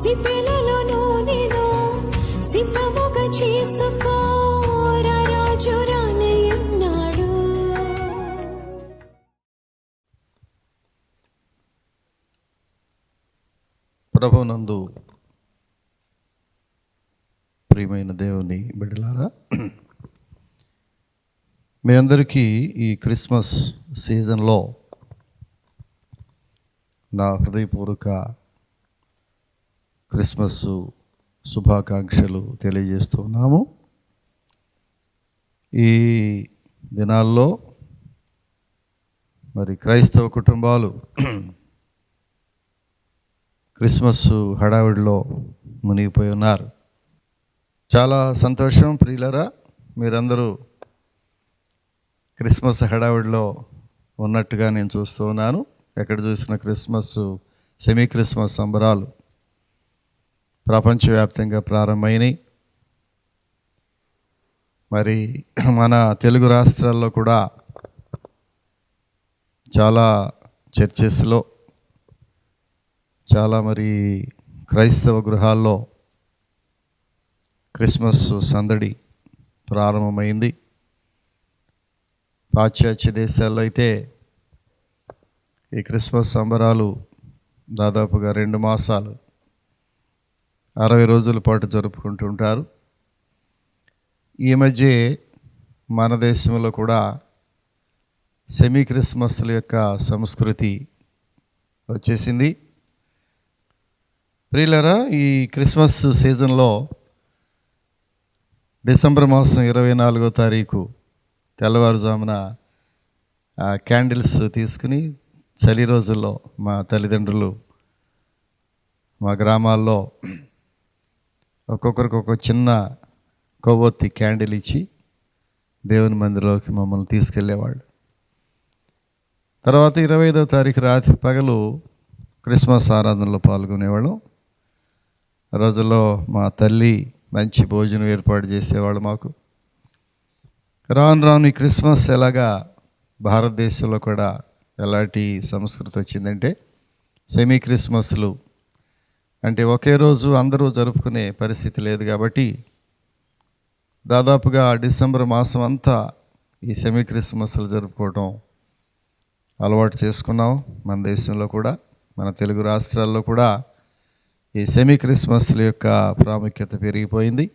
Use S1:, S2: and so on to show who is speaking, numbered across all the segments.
S1: సిద్ధెలలో నేను సిద్ధముగా చేసుకో రాజు రానయ్యున్నాడు.
S2: ప్రభునందు ప్రియమైన దేవుని బిడ్డలారా, మీ అందరికీ ఈ క్రిస్మస్ సీజన్లో నా హృదయపూర్వక క్రిస్మస్ శుభాకాంక్షలు తెలియజేస్తున్నాము. ఈ దినాల్లో మరి క్రైస్తవ కుటుంబాలు క్రిస్మస్ హడావిడిలో మునిగిపోయి ఉన్నారు. చాలా సంతోషం ప్రియులరా, మీరందరూ క్రిస్మస్ హడావిడిలో ఉన్నట్టుగా నేను చూస్తూ ఉన్నాను. ఎక్కడ చూసిన క్రిస్మస్, సెమీ క్రిస్మస్ సంబరాలు ప్రపంచవ్యాప్తంగా ప్రారంభమైనాయి. మరి మన తెలుగు రాష్ట్రాల్లో కూడా చాలా చర్చెస్లో, చాలా మరి క్రైస్తవ గృహాల్లో క్రిస్మస్ సందడి ప్రారంభమైంది. పాశ్చాత్య దేశాల్లో అయితే ఈ క్రిస్మస్ సంబరాలు దాదాపుగా 2 మాసాలు 60 రోజుల పాటు జరుపుకుంటుంటారు. ఈ మధ్య మన దేశంలో కూడా సెమీ క్రిస్మస్ల యొక్క సంస్కృతి వచ్చేసింది. ప్రియులారా, ఈ క్రిస్మస్ సీజన్లో డిసెంబర్ మాసం 24వ తారీఖు తెల్లవారుజామున క్యాండిల్స్ తీసుకుని చలి రోజుల్లో మా తల్లిదండ్రులు మా గ్రామాల్లో ఒక్కొక్కరికి ఒక చిన్న కొవ్వొత్తి క్యాండిల్ ఇచ్చి దేవుని మందిరంలోకి మమ్మల్ని తీసుకెళ్ళేవాళ్ళు. తర్వాత 25వ తారీఖు రాత్రి పగలు క్రిస్మస్ ఆరాధనలో పాల్గొనేవాళ్ళం. రోజుల్లో మా తల్లి మంచి భోజనం ఏర్పాటు చేసేవాళ్ళు మాకు. రాను రాను ఈ క్రిస్మస్ ఎలాగా భారతదేశంలో కూడా ఎలాంటి సంస్కృతి వచ్చిందంటే, సెమీ క్రిస్మస్లు అంటే ఒకే రోజు అందరూ జరుపుకునే పరిస్థితి లేదు కాబట్టి దాదాపుగా డిసెంబర్ మాసం అంతా ఈ సెమీ క్రిస్మస్లు జరుపుకోవటం అలవాటు చేసుకున్నాం. మన దేశంలో కూడా, మన తెలుగు రాష్ట్రాల్లో కూడా ఈ సెమీ క్రిస్మస్ల యొక్క ప్రాముఖ్యత పెరిగిపోయింది.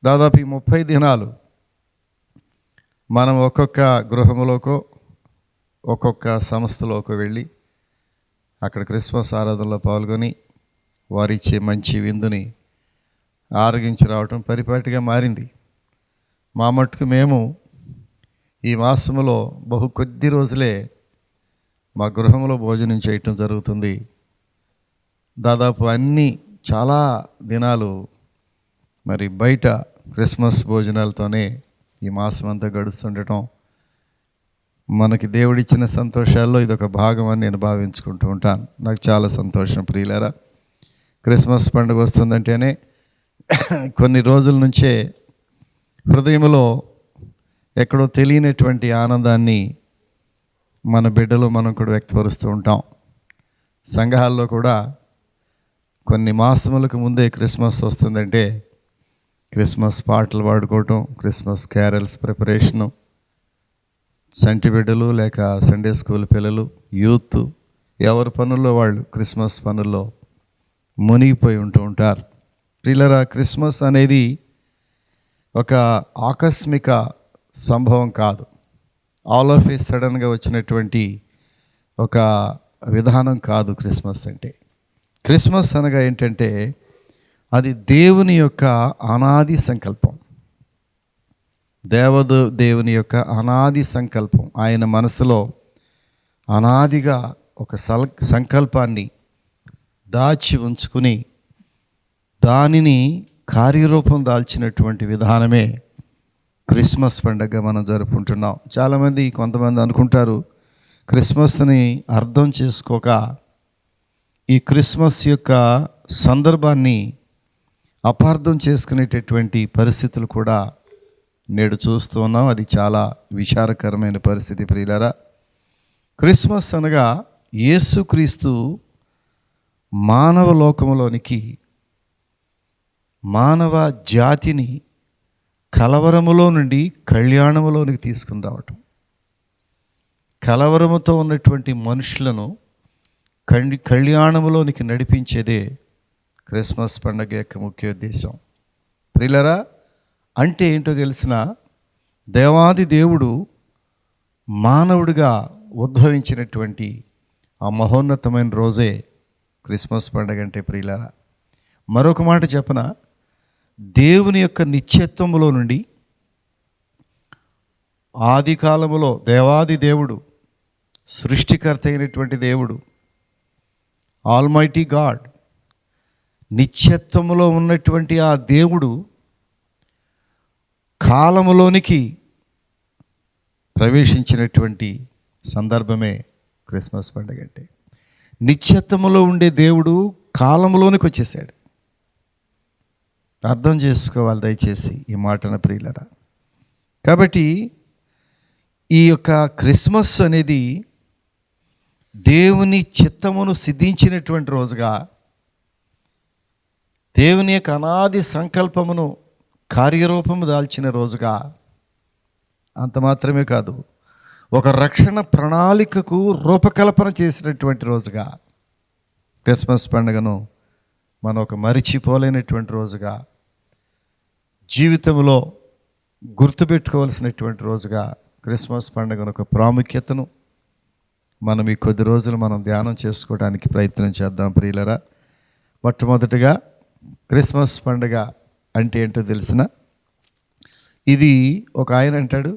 S2: దాదాపు ఈ 30 దినాలు మనం ఒక్కొక్క గృహంలోకో ఒక్కొక్క సంస్థలోకి వెళ్ళి అక్కడ క్రిస్మస్ ఆరాధనలో పాల్గొని వారిచ్చే మంచి విందుని ఆరగించి రావటం పరిపాటిగా మారింది. మా మట్టుకు మేము ఈ మాసంలో బహు కొద్ది రోజులే మా గృహంలో భోజనం చేయటం జరుగుతుంది. దాదాపు చాలా దినాలు మరి బయట క్రిస్మస్ భోజనాలతోనే ఈ మాసం అంతా గడుస్తుండటం మనకి దేవుడిచ్చిన సంతోషాల్లో ఇదొక భాగం అని నేను భావించుకుంటూ ఉంటాను. నాకు చాలా సంతోషం ప్రియులారా. క్రిస్మస్ పండుగ వస్తుందంటేనే కొన్ని రోజుల నుంచే హృదయంలో ఎక్కడో తెలియనటువంటి ఆనందాన్ని మన బిడ్డలు మనం కూడా వ్యక్తపరుస్తూ ఉంటాం. సంఘాల్లో కూడా కొన్ని మాసములకు ముందే క్రిస్మస్ వస్తుందంటే క్రిస్మస్ పాటలు పాడుకోవటం, క్రిస్మస్ క్యారల్స్ ప్రిపరేషను, సంటి బిడ్డలు లేక సండే స్కూల్ పిల్లలు, యూత్ ఎవరి పనుల్లో వాళ్ళు క్రిస్మస్ పనుల్లో మునిగిపోయి ఉంటూ ఉంటారు. ప్రియులారా, క్రిస్మస్ అనేది ఒక ఆకస్మిక సంభవం కాదు. ఆల్ ఆఫ్ ఏ సడన్గా వచ్చినటువంటి ఒక విధానం కాదు క్రిస్మస్ అంటే. క్రిస్మస్ అనగా ఏంటంటే అది దేవుని యొక్క అనాది సంకల్పం. దేవుని యొక్క అనాది సంకల్పం. ఆయన మనసులో అనాదిగా ఒక సంకల్పాన్ని దాచి ఉంచుకుని దానిని కార్యరూపం దాల్చినటువంటి విధానమే క్రిస్మస్ పండుగ మనం జరుపుకుంటున్నాం. కొంతమంది అనుకుంటారు క్రిస్మస్ని అర్థం చేసుకోక ఈ క్రిస్మస్ యొక్క సందర్భాన్ని అపార్థం చేసుకునేటటువంటి పరిస్థితులు కూడా నేడు చూస్తూ ఉన్నాం. అది చాలా విచారకరమైన పరిస్థితి ప్రియులారా. క్రిస్మస్ అనగా యేసుక్రీస్తు మానవ లోకములోనికి, మానవ జాతిని కలవరములో నుండి కళ్యాణములోనికి తీసుకుని రావటం, కలవరముతో ఉన్నటువంటి మనుషులను కళ్యాణములోనికి నడిపించేదే క్రిస్మస్ పండుగ యొక్క ముఖ్య ఉద్దేశం. ప్రియులారా, అంటే ఏంటో తెలిసిన, దేవాది దేవుడు మానవుడిగా ఉద్భవించినటువంటి ఆ మహోన్నతమైన రోజే క్రిస్మస్ పండుగ అంటే. ప్రియులారా, మరొక మాట చెప్పన, దేవుని యొక్క నిత్యత్వములో నుండి ఆది కాలములో దేవాది దేవుడు, సృష్టికర్త అయినటువంటి దేవుడు, ఆల్మైటీ గాడ్, నిత్యత్వములో ఉన్నటువంటి ఆ దేవుడు కాలములోనికి ప్రవేశించినటువంటి సందర్భమే క్రిస్మస్ పండుగ అంటే. నిత్యత్వములో ఉండే దేవుడు కాలంలోనికి వచ్చేసాడు. అర్థం చేసుకోవాలి దయచేసి ఈ మాటన ప్రియులరా. కాబట్టి ఈ యొక్క క్రిస్మస్ అనేది దేవుని చిత్తమును సిద్ధించినటువంటి రోజుగా, దేవుని యొక్క అనాది సంకల్పమును కార్యరూపము దాల్చిన రోజుగా, అంత మాత్రమే కాదు, ఒక రక్షణ ప్రణాళికకు రూపకల్పన చేసినటువంటి రోజుగా క్రిస్మస్ పండుగను మనం ఒక మరిచిపోలేనటువంటి రోజుగా, జీవితంలో గుర్తుపెట్టుకోవాల్సినటువంటి రోజుగా క్రిస్మస్ పండుగను ఒక ప్రాముఖ్యతను మనం ఈ కొద్ది రోజులు మనం ధ్యానం చేసుకోవడానికి ప్రయత్నం చేద్దాం ప్రియులరా. మొట్టమొదటిగా క్రిస్మస్ పండుగ అంటే ఏంటో తెలిసిన, ఇది ఒక ఆయన అంటాడు,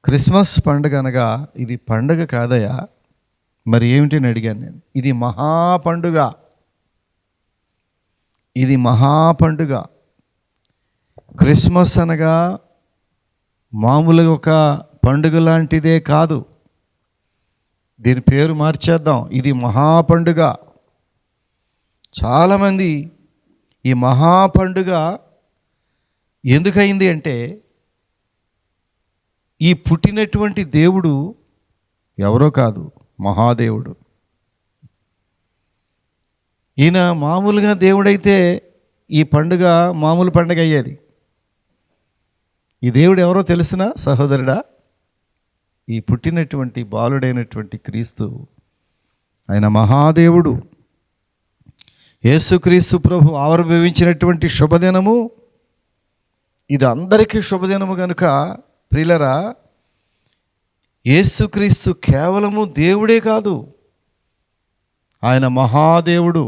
S2: క్రిస్మస్ పండుగ అనగా ఇది పండుగ కాదయా, మరి ఏమిటి అని అడిగాను నేను. ఇది మహాపండుగ, ఇది మహాపండుగ. క్రిస్మస్ అనగా మామూలుగా ఒక పండుగ లాంటిదే కాదు, దీని పేరు మార్చేద్దాం, ఇది మహాపండుగ. చాలామంది ఈ మహాపండుగ ఎందుకయింది అంటే, ఈ పుట్టినటువంటి దేవుడు ఎవరో కాదు, మహాదేవుడు. ఈయన మామూలుగా దేవుడైతే ఈ పండుగ మామూలు పండుగ అయ్యేది. ఈ దేవుడు ఎవరో తెలిసిన సహోదరుడా, ఈ పుట్టినటువంటి బాలుడైనటువంటి క్రీస్తు ఆయన మహాదేవుడు. యేసుక్రీస్తు ప్రభు ఆవిర్భవించినటువంటి శుభదినము ఇది అందరికీ శుభదినము కనుక ప్రియులరా, యేసుక్రీస్తు కేవలము దేవుడే కాదు, ఆయన మహాదేవుడు.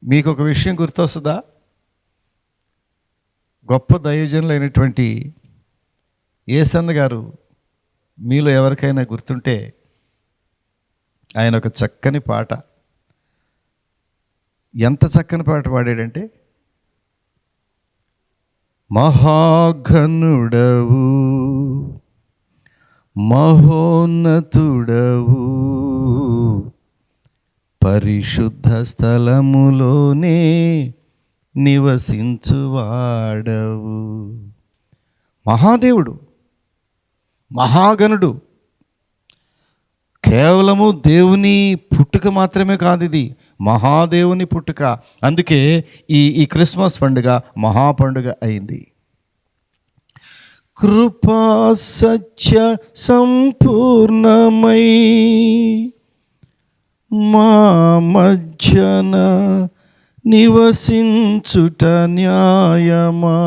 S2: మీకు ఒక విషయం గుర్తొస్తుందా? గొప్ప దైవజనులైనటువంటి యేసన్న గారు మీలో ఎవరికైనా గుర్తుంటే, ఆయన ఒక చక్కని పాట, ఎంత చక్కని పాట పాడాడంటే, మహాఘనుడవు మహోన్నతుడవు పరిశుద్ధ స్థలములోనే నివసించువాడవు. మహాదేవుడు, మహాగణుడు, కేవలము దేవుని పుట్టుక మాత్రమే కాదు, ఇది మహాదేవుని పుట్టుక. అందుకే ఈ క్రిస్మస్ పండుగ మహాపండుగ అయింది. కృపా సత్య సంపూర్ణమై మా మధ్యన నివసించుట న్యాయమా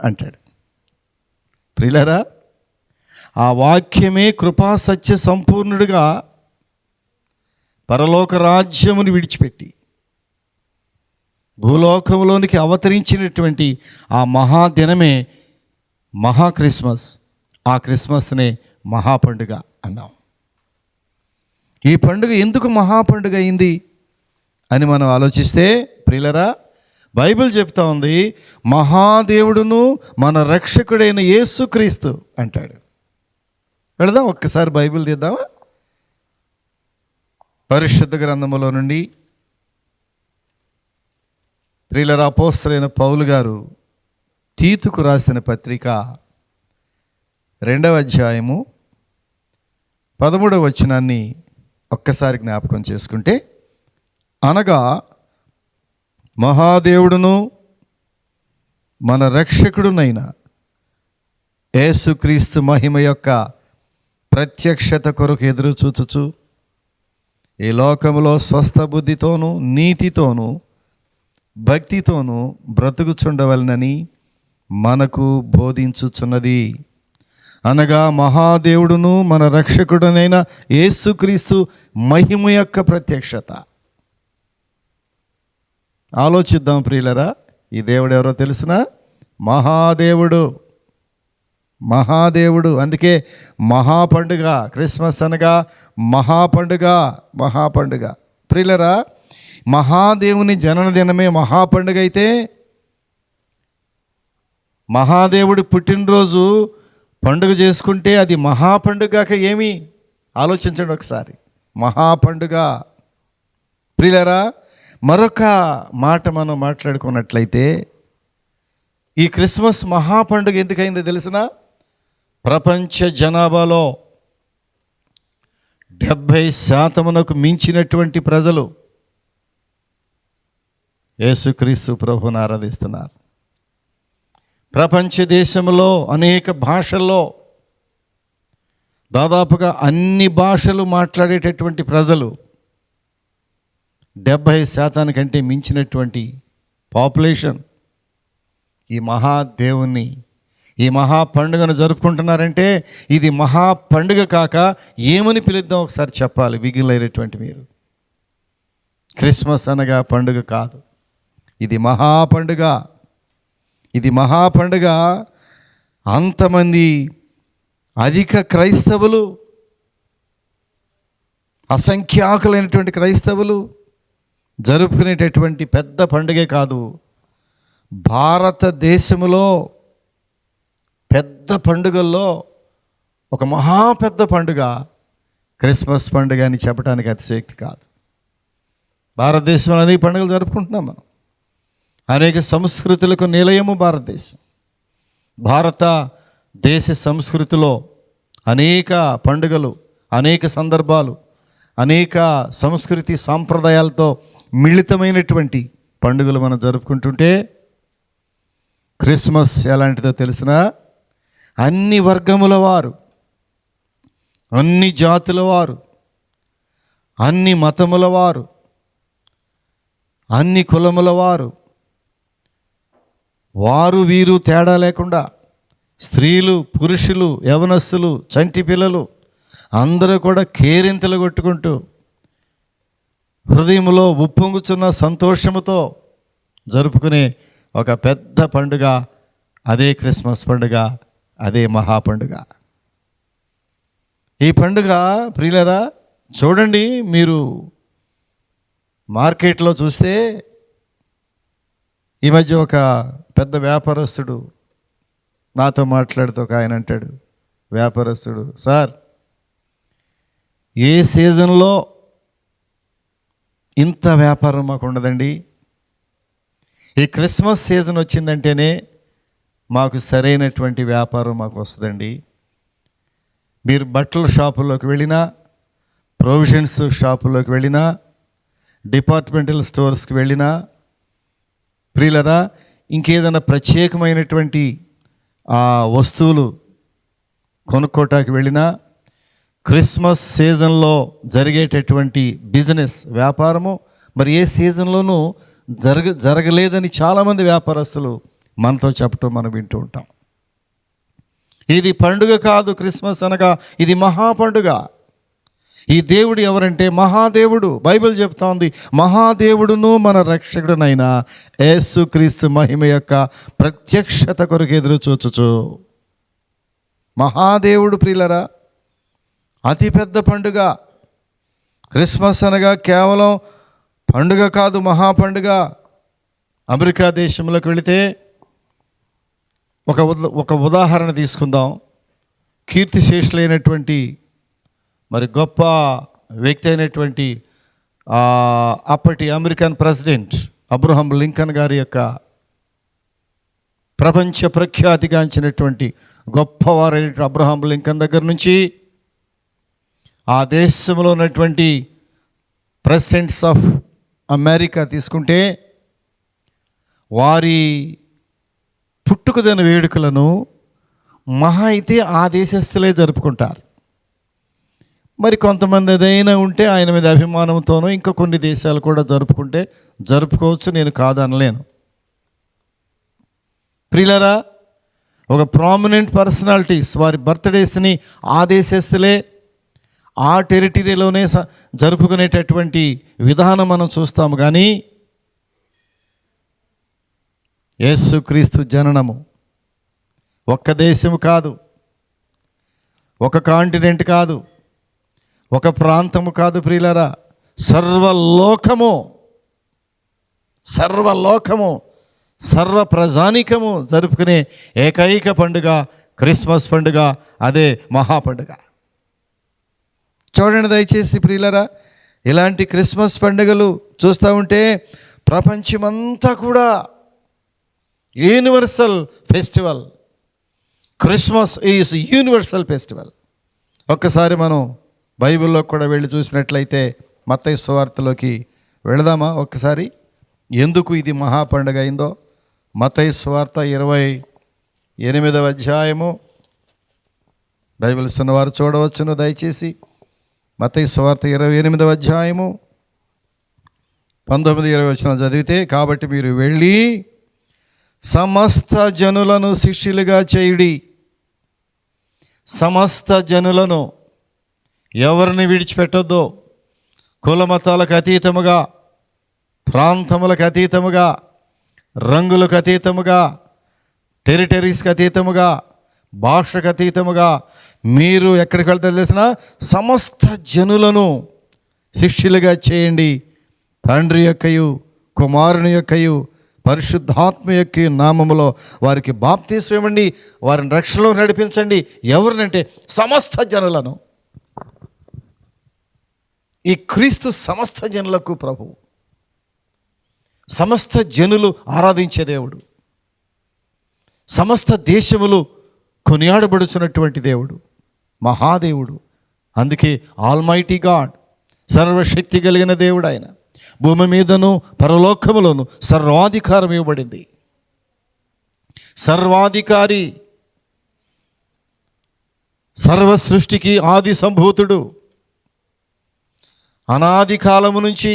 S2: అంటాడు. ప్రియులారా, ఆ వాక్యమే కృపా సత్య సంపూర్ణుడిగా పరలోక రాజ్యమును విడిచిపెట్టి భూలోకంలోనికి అవతరించినటువంటి ఆ మహాదినమే మహా క్రిస్మస్. ఆ క్రిస్మస్నే మహాపండుగ అన్నాం. ఈ పండుగ ఎందుకు మహాపండుగ అయింది అని మనం ఆలోచిస్తే ప్రియులరా, బైబిల్ చెప్తా ఉంది, మహాదేవుడును మన రక్షకుడైన యేసుక్రీస్తు అంటాడు. వెళదాం ఒక్కసారి బైబిల్ తీద్దామా? పరిశుద్ధ గ్రంథములో నుండి ప్రియులరా, అపోస్తలుడైన పౌలు గారు తీతుకు రాసిన పత్రిక 2వ అధ్యాయము 13వ వచనాన్ని ఒక్కసారి జ్ఞాపకం చేసుకుంటే, అనగా మహాదేవుడును మన రక్షకుడునైన యేసుక్రీస్తు మహిమ యొక్క ప్రత్యక్షత కొరకు ఎదురు చూచుచు ఈ లోకములో స్వస్థ బుద్ధితోనూ నీతితోనూ భక్తితోనూ బ్రతుకుచుండవలనని మనకు బోధించుచున్నది. అనగా మహాదేవుడును మన రక్షకుడునైన యేసుక్రీస్తు మహిమ యొక్క ప్రత్యక్షత. ఆలోచిద్దాం ప్రియులరా, ఈ దేవుడు ఎవరో తెలిసిన? మహాదేవుడు. మహాదేవుడు. అందుకే మహాపండుగ. క్రిస్మస్ అనగా మహాపండుగ. మహాపండుగ ప్రియులరా, మహాదేవుని జనన దినమే మహాపండుగ అయితే, మహాదేవుడి పుట్టినరోజు పండుగ చేసుకుంటే అది మహాపండుగక ఏమి? ఆలోచించండి ఒకసారి. మహాపండుగ ప్రియులరా, మరొక మాట మనం మాట్లాడుకున్నట్లయితే, ఈ క్రిస్మస్ మహాపండుగ ఎందుకైందో తెలిసిన? ప్రపంచ జనాభాలో 70% మించినటువంటి ప్రజలు యేసుక్రీస్తు ప్రభువును ఆరాధిస్తున్నారు. ప్రపంచ దేశంలో అనేక భాషల్లో దాదాపుగా అన్ని భాషలు మాట్లాడేటటువంటి ప్రజలు 70% కంటే మించినటువంటి పాపులేషన్ ఈ మహాదేవుని, ఈ మహా పండుగను జరుపుకుంటున్నారంటే ఇది మహా పండుగ కాక ఏమని పిలుద్దాం ఒకసారి చెప్పాలి విగిలైనటువంటి మీరు. క్రిస్మస్ అనగా పండుగ కాదు, ఇది మహా పండుగ. ఇది మహా పండుగ. అంతమంది అధిక క్రైస్తవులు, అసంఖ్యాకులైనటువంటి క్రైస్తవులు జరుపుకునేటటువంటి పెద్ద పండుగే కాదు. భారతదేశంలో పెద్ద పండుగల్లో ఒక మహా పెద్ద పండుగ క్రిస్మస్ పండుగ అని చెప్పడానికి అతిశయోక్తి కాదు. భారతదేశంలో అనేక పండుగలు జరుపుకుంటున్నాం మనం. అనేక సంస్కృతులకు నిలయము భారతదేశం. భారతదేశ సంస్కృతిలో అనేక పండుగలు, అనేక సందర్భాలు, అనేక సంస్కృతి సాంప్రదాయాలతో మిళితమైనటువంటి పండుగలు మనం జరుపుకుంటుంటే, క్రిస్మస్ ఎలాంటిదో తెలిసిన? అన్ని వర్గముల వారు, అన్ని జాతుల వారు, అన్ని మతముల వారు, అన్ని కులముల వారు, వారు వీరు తేడా లేకుండా, స్త్రీలు, పురుషులు, యవనస్తులు, చంటి పిల్లలు అందరూ కూడా కేరింతలు కొట్టుకుంటూ హృదయంలో ఉప్పొంగుచున్న సంతోషముతో జరుపుకునే ఒక పెద్ద పండుగ అదే క్రిస్మస్ పండుగ, అదే మహాపండుగ. ఈ పండుగ ప్రియులరా చూడండి, మీరు మార్కెట్లో చూస్తే ఈ మధ్య ఒక పెద్ద వ్యాపారస్తుడు నాతో మాట్లాడుతూ ఒక ఆయన అంటాడు, వ్యాపారస్తుడు, సార్ ఏ సీజన్లో ఇంత వ్యాపారం మాకు ఉండదండి, ఈ క్రిస్మస్ సీజన్ వచ్చిందంటేనే మాకు సరైనటువంటి వ్యాపారం మాకు వస్తుందండి. మీరు బట్టల షాపుల్లోకి వెళ్ళినా, ప్రొవిజన్స్ షాపుల్లోకి వెళ్ళినా, డిపార్ట్మెంటల్ స్టోర్స్కి వెళ్ళినా, ప్రియులరా ఇంకేదైనా ప్రత్యేకమైనటువంటి వస్తువులు కొనుక్కోటానికి వెళ్ళినా, క్రిస్మస్ సీజన్లో జరిగేటటువంటి బిజినెస్ వ్యాపారము మరి ఏ సీజన్లోనూ జరగలేదని చాలామంది వ్యాపారస్తులు మనతో చెప్పటం మనం వింటూ ఉంటాం. ఇది పండుగ కాదు క్రిస్మస్ అనగా, ఇది మహాపండుగ. ఈ దేవుడు ఎవరంటే మహాదేవుడు. బైబిల్ చెప్తా ఉంది, మహాదేవుడును మన రక్షకుడునైన యేసుక్రీస్తు మహిమ యొక్క ప్రత్యక్షత కొరకు ఎదురు చూచుచు. మహాదేవుడు ప్రియులరా, అతిపెద్ద పండుగ క్రిస్మస్ అనగా కేవలం పండుగ కాదు, మహాపండుగ. అమెరికా దేశంలోకి వెళితే ఒక ఉదాహరణ తీసుకుందాం. కీర్తిశేషులైనటువంటి మరి గొప్ప వ్యక్తి అయినటువంటి అప్పటి అమెరికన్ ప్రెసిడెంట్ అబ్రహాం లింకన్ గారి యొక్క ప్రపంచ ప్రఖ్యాతిగాంచినటువంటి గొప్పవారైనటువంటి అబ్రహాం లింకన్ దగ్గర నుంచి ఆ దేశంలో ఉన్నటువంటి ప్రెసిడెంట్స్ ఆఫ్ అమెరికా తీసుకుంటే వారి పుట్టుకదిన వేడుకలను మహా అయితే ఆ దేశస్తులే జరుపుకుంటారు. మరి కొంతమంది ఏదైనా ఉంటే ఆయన మీద అభిమానంతోనో ఇంకా కొన్ని దేశాలు కూడా జరుపుకోవచ్చు, నేను కాదనలేను. ప్రియులారా, ఒక ప్రామినెంట్ పర్సనాలిటీస్ వారి బర్త్డేస్ని ఆ దేశస్తులే ఆ టెరిటరీలోనే జరుపుకునేటటువంటి విధానం మనం చూస్తాము. కానీ యేసుక్రీస్తు జననము ఒక్క దేశము కాదు, ఒక కాంటినెంట్ కాదు, ఒక ప్రాంతము కాదు ప్రియులారా, సర్వలోకము సర్వ ప్రజానికము జరుపుకునే ఏకైక పండుగ క్రిస్మస్ పండుగ, అదే మహాపండుగ. చూడండి దయచేసి ప్రియులారా, ఇలాంటి క్రిస్మస్ పండుగలు చూస్తూ ఉంటే ప్రపంచమంతా కూడా universal festival. Christmas is universal festival. ఒక్కసారి మనం బైబిల్లో కూడా వెళ్ళి చూసినట్లయితే మత్తయి సువార్తలోకి వెళదామా ఒక్కసారి, ఎందుకు ఇది మహాపండుగ అయిందో. మత్తయి సువార్త 28వ అధ్యాయము, బైబిల్ ఇస్తున్నవారు చూడవచ్చును దయచేసి. మత్తయి సువార్త 28వ అధ్యాయము 19-20 వచనాలు చదివితే, కాబట్టి మీరు వెళ్ళి సమస్త జనులను శిష్యులుగా చేయుడి. సమస్త జనులను, ఎవరిని విడిచిపెట్టొద్దు. కులమతాలకు అతీతముగా, ప్రాంతములకు అతీతముగా, రంగులకు అతీతముగా, టెరిటరీస్కి అతీతముగా, భాషకు అతీతముగా మీరు ఎక్కడికి వెళ్తారు తెలిసిన సమస్త జనులను శిష్యులుగా చేయండి. తండ్రి యొక్కయు కుమారుని యొక్కయు పరిశుద్ధాత్మ యొక్క నామములో వారికి బాప్తిస్మం ఇవ్వండి, వారిని రక్షణలో నడిపించండి. ఎవరినంటే సమస్త జనులను. ఈ క్రీస్తు సమస్త జనులకు ప్రభు, సమస్త జనులు ఆరాధించే దేవుడు, సమస్త దేశములు కొనియాడబడుచున్నటువంటి దేవుడు, మహాదేవుడు. అందుకే ఆల్మైటీ గాడ్, సర్వశక్తి కలిగిన దేవుడు ఆయన. భూమి మీదను పరలోకములోను సర్వాధికారం ఇవ్వబడింది. సర్వాధికారి, సర్వ సృష్టికి ఆది సంభూతుడు, అనాది కాలము నుంచి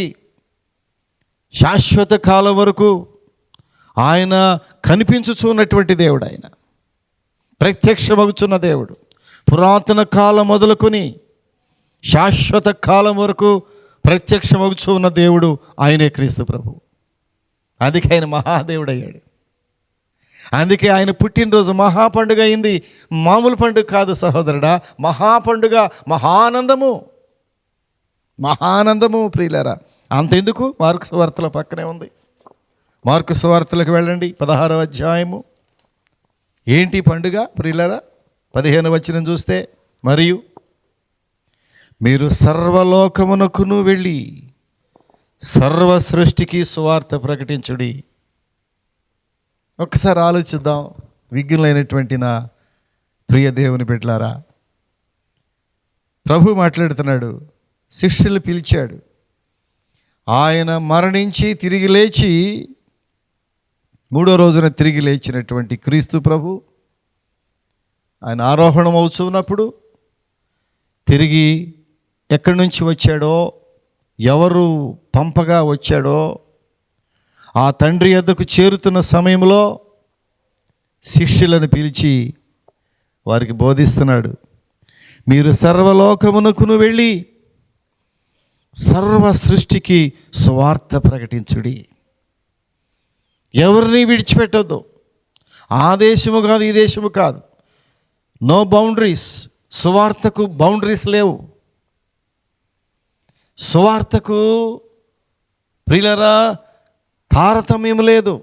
S2: శాశ్వత కాలం వరకు ఆయన కనిపించుచున్నటువంటి దేవుడు. ఆయన ప్రత్యక్షమగుచున్న దేవుడు. పురాతన కాలం మొదలుకొని శాశ్వత కాలం వరకు ప్రత్యక్షమగుచు ఉన్న దేవుడు ఆయనే క్రీస్తు ప్రభు. అందుకే ఆయన మహాదేవుడు అయ్యాడు. అందుకే ఆయన పుట్టినరోజు మహాపండుగ అయింది. మామూలు పండుగ కాదు సహోదరుడా, మహాపండుగ, మహానందము ప్రియులారా. అంతెందుకు, మార్కు సువార్తల పక్కనే ఉంది. మార్కు సువార్తలకు వెళ్ళండి, 16వ అధ్యాయము. ఏంటి పండుగ ప్రియులారా? 15వ వచనం చూస్తే, మరియు మీరు సర్వలోకమునకును వెళ్ళి సర్వ సృష్టికి సువార్త ప్రకటించుడి. ఒకసారి ఆలోచిద్దాం, విజ్ఞులైనటువంటి నా ప్రియ దేవుని బిడ్డలారా. ప్రభు మాట్లాడుతున్నాడు, శిష్యులు పిలిచాడు. ఆయన మరణించి తిరిగి లేచి 3వ రోజున తిరిగి లేచినటువంటి క్రీస్తు ప్రభు ఆయన ఆరోహణం అవుతున్నప్పుడు తిరిగి ఎక్కడి నుంచి వచ్చాడో, ఎవరు పంపగా వచ్చాడో, ఆ తండ్రి యొద్దకు చేరుతున్న సమయంలో శిష్యులను పిలిచి వారికి బోధిస్తున్నాడు. మీరు సర్వలోకమునకును వెళ్ళి సర్వ సృష్టికి సువార్త ప్రకటించుడి. ఎవరిని విడిచిపెట్టొద్దు. ఆ దేశము కాదు, ఈ దేశము కాదు. No boundaries. సువార్తకు బౌండరీస్ లేవు. సువార్తకు ప్రియులారా తారతమ్యం లేదు.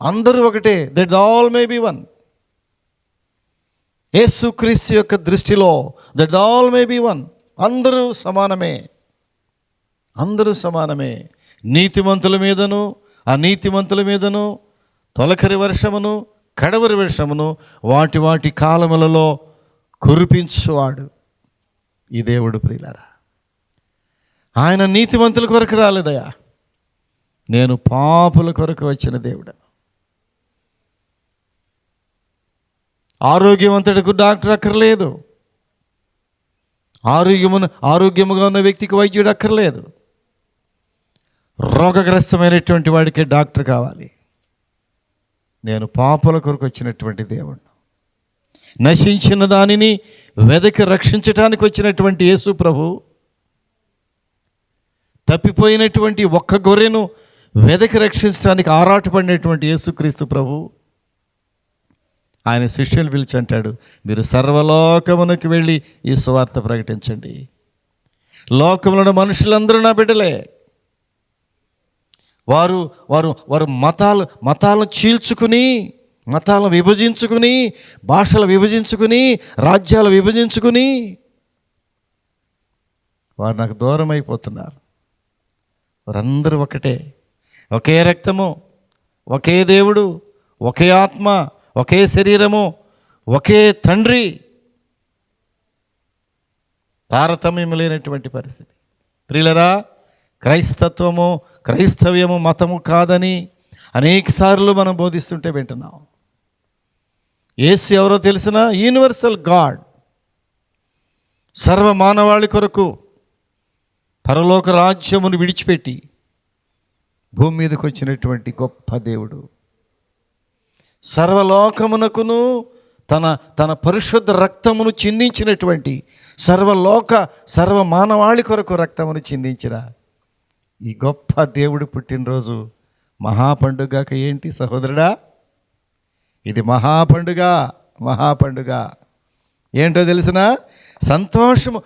S2: అందరూ ఒకటే. That all may be one. యేసుక్రీస్తు యొక్క దృష్టిలో that all may be one. అందరూ సమానమే, అందరూ సమానమే. నీతిమంతుల మీదను అనీతిమంతుల మీదను తొలకరి వర్షమును కడవరి వర్షమును వాటి వాటి కాలములలో కురిపించువాడు ఈ దేవుడు ప్రియులారా. ఆయన నీతిమంతుల కొరకు రాలేదయా, నేను పాపుల కొరకు వచ్చిన దేవుడు. ఆరోగ్యవంతుడికి డాక్టర్ అక్కర్లేదు. ఆరోగ్యముగా ఉన్న వ్యక్తికి వైద్యుడు అక్కర్లేదు. రోగగ్రస్తమైనటువంటి వాడికి డాక్టర్ కావాలి. నేను పాపుల కొరకు వచ్చినటువంటి దేవుడు. నశించిన దానిని వెదకి రక్షించటానికి వచ్చినటువంటి యేసు ప్రభు, తప్పిపోయినటువంటి ఒక్క గొర్రెను వెదకి రక్షించడానికి ఆరాటపడినటువంటి యేసుక్రీస్తు ప్రభు ఆయన శిష్యులు పిలిచి అంటాడు, మీరు సర్వలోకమునకు వెళ్ళి ఈ సువార్త ప్రకటించండి. లోకంలో మనుషులందరూ నా బిడ్డలే. వారు వారు వారు మతాలను చీల్చుకుని, మతాలను విభజించుకుని, భాషలు విభజించుకుని, రాజ్యాలు విభజించుకుని వారు నాకు దూరం అయిపోతున్నారు. వారందరూ ఒకటే, ఒకే రక్తము, ఒకే దేవుడు, ఒకే ఆత్మ, ఒకే శరీరము, ఒకే తండ్రి. తారతమ్యం లేనటువంటి పరిస్థితి. ప్రియులరా, క్రైస్తత్వము, క్రైస్తవ్యము మతము కాదని అనేకసార్లు మనం బోధిస్తుంటే వింటున్నాం. యేసు ఎవరో తెలిసిన యూనివర్సల్ గాడ్, సర్వ మానవాళి కొరకు పరలోక రాజ్యమును విడిచిపెట్టి భూమి మీదకి వచ్చినటువంటి గొప్ప దేవుడు. సర్వలోకమునకును తన పరిశుద్ధ రక్తమును చిందించినటువంటి, సర్వ మానవాళి కొరకు రక్తమును చిందించిన ఈ గొప్ప దేవుడు పుట్టినరోజు మహాపండుగక ఏంటి సహోదరుడా? ఇది మహాపండుగ. ఏంటో తెలిసిన సంతోషము.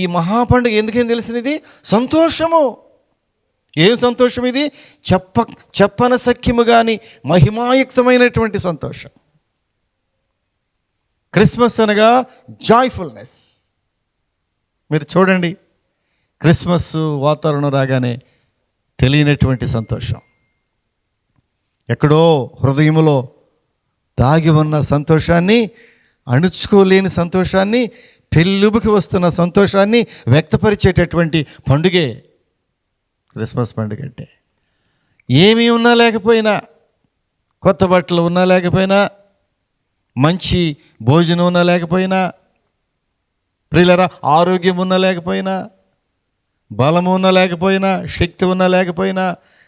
S2: ఈ మహాపండుగ ఎందుకేం తెలిసినది? సంతోషము. ఏం సంతోషం ఇది? చెప్పన సఖ్యము కానీ మహిమాయుక్తమైనటువంటి సంతోషం. క్రిస్మస్ అనగా జాయ్ఫుల్నెస్. మీరు చూడండి, క్రిస్మస్ వాతావరణం రాగానే తెలియనటువంటి సంతోషం, ఎక్కడో హృదయములో దాగి ఉన్న సంతోషాన్ని, అణుచుకోలేని సంతోషాన్ని, పెళ్ళుబుకి వస్తున్న సంతోషాన్ని వ్యక్తపరిచేటటువంటి పండుగే క్రిస్మస్ పండుగ. అంటే ఏమీ ఉన్నా లేకపోయినా, కొత్త బట్టలు ఉన్నా లేకపోయినా, మంచి భోజనం ఉన్నా లేకపోయినా, ప్రియులరా ఆరోగ్యం ఉన్నా లేకపోయినా, బలము ఉన్నా లేకపోయినా, శక్తి ఉన్నా లేకపోయినా,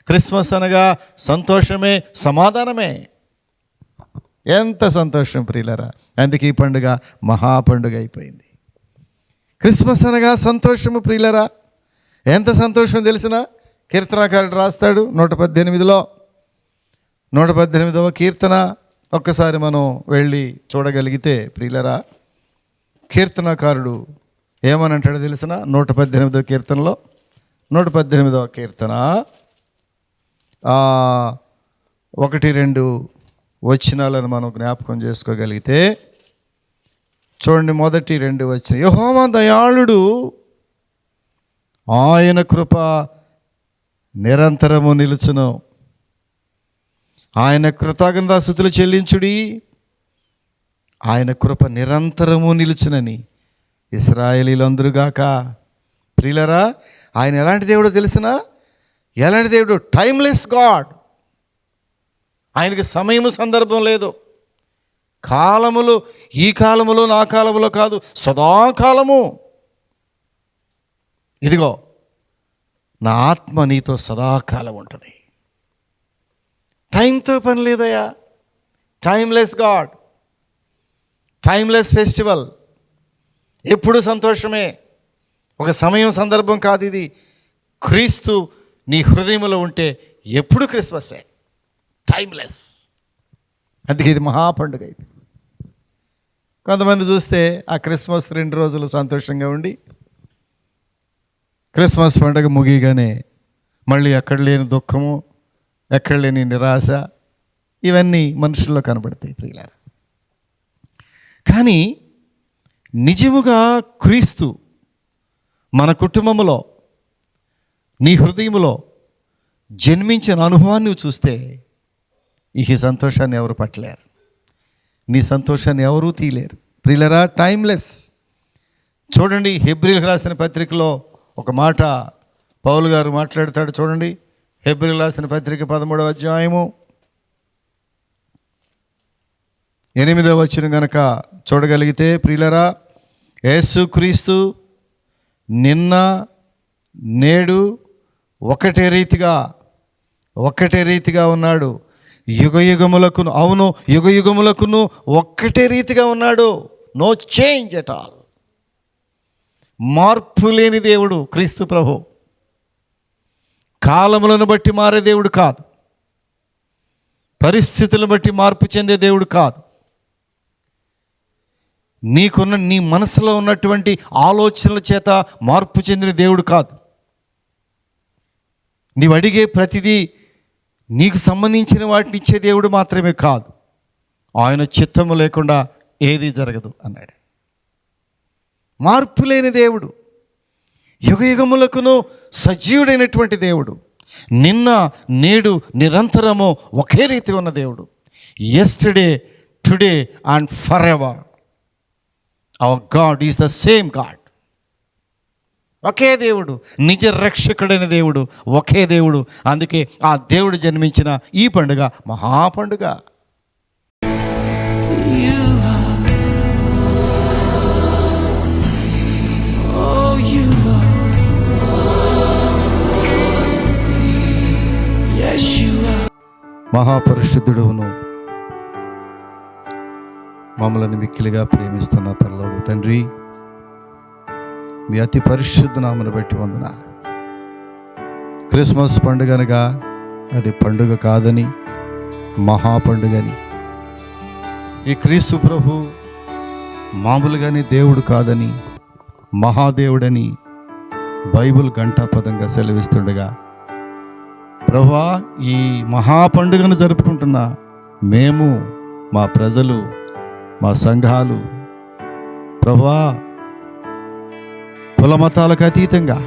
S2: క్రిస్మస్ అనగా సంతోషమే, సమాధానమే. ఎంత సంతోషం ప్రియులరా! అందుకే ఈ పండుగ మహాపండుగ అయిపోయింది. క్రిస్మస్ అనగా సంతోషము ప్రియులరా. ఎంత సంతోషం తెలిసిన కీర్తనాకారుడు రాస్తాడు 118వ కీర్తన. ఒక్కసారి మనం వెళ్ళి చూడగలిగితే ప్రియులరా, కీర్తనాకారుడు ఏమని అంటాడో తెలిసిన 118వ కీర్తనలో, 118వ కీర్తన 1-2 వచనాలను మనం జ్ఞాపకం చేసుకోగలిగితే చూడండి. మొదటి 2 వచనం, యెహోవా దయాళుడు, ఆయన కృప నిరంతరము నిలుచును. ఆయన కృతజ్ఞతాస్తుతులు చెల్లించుడి, ఆయన కృప నిరంతరము నిలుచునని ఇశ్రాయేలీలందరుగాక. ప్రియులరా, ఆయన ఎలాంటి దేవుడో తెలిసిన? ఎలాంటి దేవుడు? Timeless God. ఆయనకి సమయము సందర్భం లేదు. కాలములు ఈ కాలములో నా కాలములో కాదు, సదాకాలము. ఇదిగో నా ఆత్మ నీతో సదాకాలం ఉంటుంది. టైంతో పని లేదయ్యా. Timeless God, timeless festival. ఎప్పుడు సంతోషమే, ఒక సమయం సందర్భం కాదు ఇది. క్రీస్తు నీ హృదయంలో ఉంటే ఎప్పుడు క్రిస్మసే, టైమ్లెస్. అందుకే ఇది మహాపండుగ అయిపోయింది. కొంతమంది చూస్తే ఆ క్రిస్మస్ 2 రోజులు సంతోషంగా ఉండి, క్రిస్మస్ పండుగ ముగియగానే మళ్ళీ ఎక్కడ లేని దుఃఖము, ఎక్కడ లేని నిరాశ, ఇవన్నీ మనుషుల్లో కనబడతాయి ప్రియులారా. కానీ నిజముగా క్రీస్తు మన కుటుంబంలో, నీ హృదయంలో జన్మించిన అనుభవాన్ని చూస్తే ఈ సంతోషాన్ని ఎవరు పట్టలేరు, నీ సంతోషాన్ని ఎవరూ తీయలేరు ప్రియులరా. టైమ్లెస్. చూడండి, హెబ్రీలకు రాసిన పత్రికలో ఒక మాట పౌలు గారు మాట్లాడతాడు. చూడండి, హెబ్రీయులకు రాసిన పత్రిక 13వ అధ్యాయము 8వ వచనం గనక చూడగలిగితే, ప్రియులరా, యేసుక్రీస్తు నిన్న నేడు ఒకటే రీతిగా ఉన్నాడు. యుగయుగములకును, అవును, యుగయుగములకును ఒక్కటే రీతిగా ఉన్నాడు. No change at all. మార్పు లేని దేవుడు క్రీస్తు ప్రభు. కాలములను బట్టి మారే దేవుడు కాదు, పరిస్థితులను బట్టి మార్పు చెందే దేవుడు కాదు. నీ మనసులో ఉన్నటువంటి ఆలోచనల చేత మార్పు చెందిన దేవుడు కాదు. నీవు అడిగే ప్రతిదీ నీకు సంబంధించిన వాటిని ఇచ్చే దేవుడు మాత్రమే కాదు. ఆయన చిత్తము లేకుండా ఏది జరగదు అన్నాడు. మార్పు లేని దేవుడు, యుగయుగములకును సజీవుడైనటువంటి దేవుడు, నిన్న నేడు నిరంతరము ఒకే రీతి ఉన్న దేవుడు. Yesterday, today and for ever our God is the same God. ఒకే దేవుడు, నిజ రక్షకుడైన దేవుడు, ఒకే దేవుడు. అందుకే ఆ దేవుడు జన్మించిన ఈ పండుగ మహాపండుగ. మహాపరిశుద్ధుడును మమ్మల్ని మిక్కిలిగా ప్రేమిస్తున్న పరలోక తండ్రి, మీ అతి పరిశుద్ధ నామమును బట్టి వందనాలు. క్రిస్మస్ పండుగ అనగా అది పండుగ కాదని, మహాపండుగని, ఈ క్రీస్తు ప్రభు మామూలుగానే దేవుడు కాదని, మహాదేవుడని బైబిల్ ఘంటాపదంగా సెలవిస్తుండగా, ప్రభువా, ఈ మహాపండుగను జరుపుకుంటున్న మేము, మా ప్రజలు, మా సంఘాలు, ప్రభువా, కులమతాలకు అతీతంగా,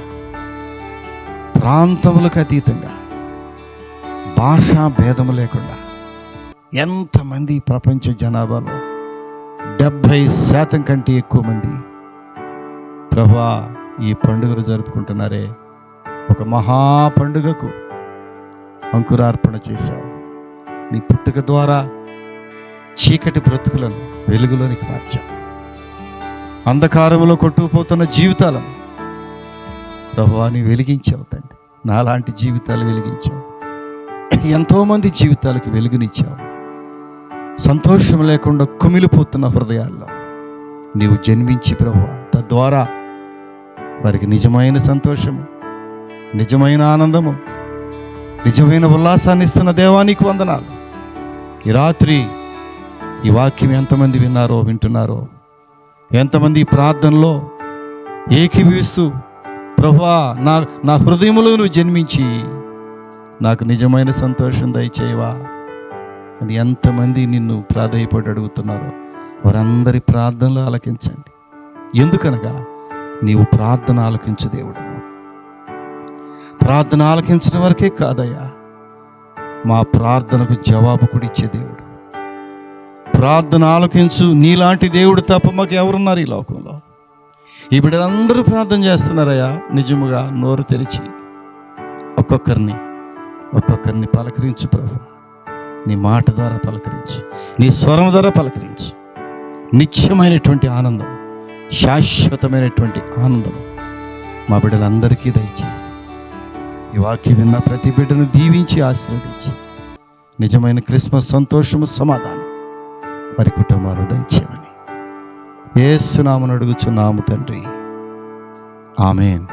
S2: ప్రాంతములకు అతీతంగా, భాషా భేదము లేకుండా ఎంతమంది ప్రపంచ జనాభాలో 70% కంటే ఎక్కువ మంది ప్రభువా ఈ పండుగను జరుపుకుంటున్నారే. ఒక మహాపండుగకు అంకురార్పణ చేశావు. నీ పుట్టుక ద్వారా చీకటి బ్రతుకులను వెలుగులోనికి మార్చావు. అంధకారంలో కొట్టుకుపోతున్న జీవితాలను ప్రభువా నీ వెలిగించావు తండ్రి. నాలాంటి జీవితాలు వెలిగించావు. ఎంతోమంది జీవితాలకు వెలుగునిచ్చావు. సంతోషం లేకుండా కుమిలిపోతున్న హృదయాల్లో నీవు జన్మించి ప్రభువా, తద్వారా వారికి నిజమైన సంతోషము, నిజమైన ఆనందము, నిజమైన ఉల్లాసాన్ని ఇస్తున్న దేవానికి వందనాలు. ఈ రాత్రి ఈ వాక్యం ఎంతమంది వింటున్నారో, ఎంతమంది ప్రార్థనలో ఏకీభవిస్తూ ప్రభువా నా హృదయంలో నువ్వు జన్మించి నాకు నిజమైన సంతోషం దయచేయవా అని ఎంతమంది నిన్ను ప్రాధేయపడి అడుగుతున్నారో వారందరి ప్రార్థనలు ఆలకించండి. ఎందుకనగా నీవు ప్రార్థన ఆలకించు దేవుడు. ప్రార్థన ఆలకించడం వరకే కాదయ్యా, మా ప్రార్థనకు జవాబు కూడా ఇచ్చే దేవుడు. ప్రార్థన ఆలకించు, నీలాంటి దేవుడు తప్ప మాకు ఎవరున్నారు ఈ లోకంలో? ఈ బిడ్డలందరూ ప్రార్థన చేస్తున్నారయ్యా. నిజముగా నోరు తెరిచి ఒక్కొక్కరిని పలకరించు ప్రభు. నీ మాట ద్వారా పలకరించి, నీ స్వరం ద్వారా పలకరించి, నిత్యమైనటువంటి ఆనందం, శాశ్వతమైనటువంటి ఆనందం మా బిడ్డలందరికీ దయచేసి ఈ వాక్యం విన్న ప్రతి బిడ్డను దీవించి ఆశీర్వదించి నిజమైన క్రిస్మస్ సంతోషము, సమాధానం వారి కుటుంబాలు దయచేయమని యేసు నామమున అడుగుచున్నాము తండ్రి. ఆమేన్.